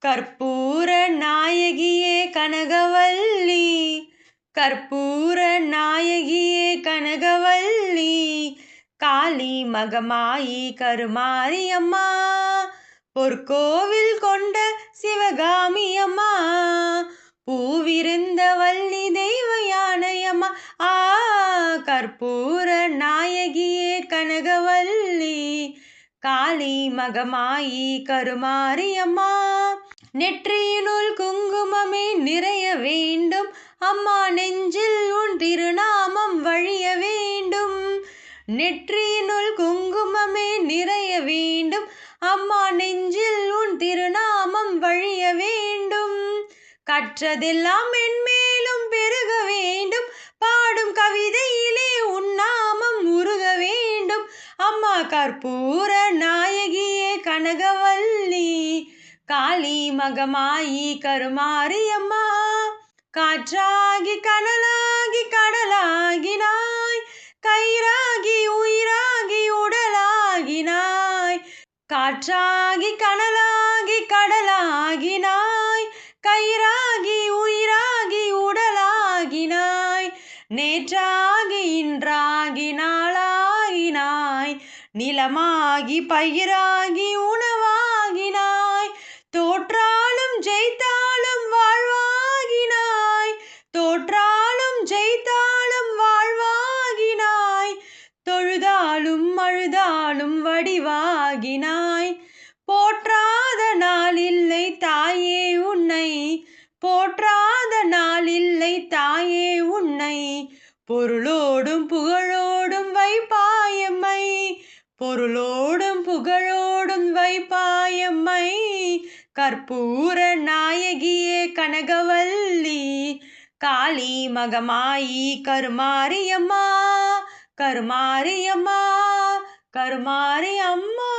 கற்பூர நாயகியே கனகவல்லி, கற்பூர நாயகியே கனகவல்லி, காளி மகமாயி கருமாரியம்மா, பொற்கோவில் கொண்ட சிவகாமி அம்மா, பூவிருந்த வள்ளி தெய்வ யானையம்மா. கற்பூர நாயகியே கனகவல்லி, காளி மகமாயி கருமாரியம்மா, நெற்றியினுள் குங்குமமே நிறைய வேண்டும் அம்மா, நெஞ்சில் உன் திருநாமம் வழிய வேண்டும். நெற்றியினுள் குங்குமமே நிறைய வேண்டும் அம்மா, நெஞ்சில் உன் திருநாமம் வழிய வேண்டும். கற்றதெல்லாம் மென்மேலும் பெருக வேண்டும், பாடும் கவிதையிலே உன் நாமம் உருக வேண்டும் அம்மா. கற்பூர நாயகியே கனகவல்லி, காளி மகமாயி கருமாரியம்மா, காற்றாகி கனலாகி கடலாகினாய், கயிறாகி உயிராகி உடலாகினாய். காற்றாகி கனலாகி கடலாகினாய், கயிறாகி உயிராகி உடலாகினாய். நேற்றாகி இன்றாகி நாளாகினாய், நிலமாகி பயிராகி உணவாகினாய். தோற்றாலும் ஜெயித்தாலும் வாழ்வாகினாய், தோற்றாலும் ஜெயித்தாலும் வாழ்வாகினாய். தொழுதாலும் அழுதாலும் வடிவாகினாய். போற்றாத நாளில்லை தாயே உன்னை, போற்றாத நாளில்லை தாயே உன்னை. பொருளோடும் புகழோடும் வைப்பாயம்மை, பொருளோடும் புகழோடும் வைப்பாயம்மை. கற்பூர நாயகியே கனகவல்லி, காளி மகமாயி கருமாரியம்மா, கருமாரியம்மா, கருமாரியம்மா.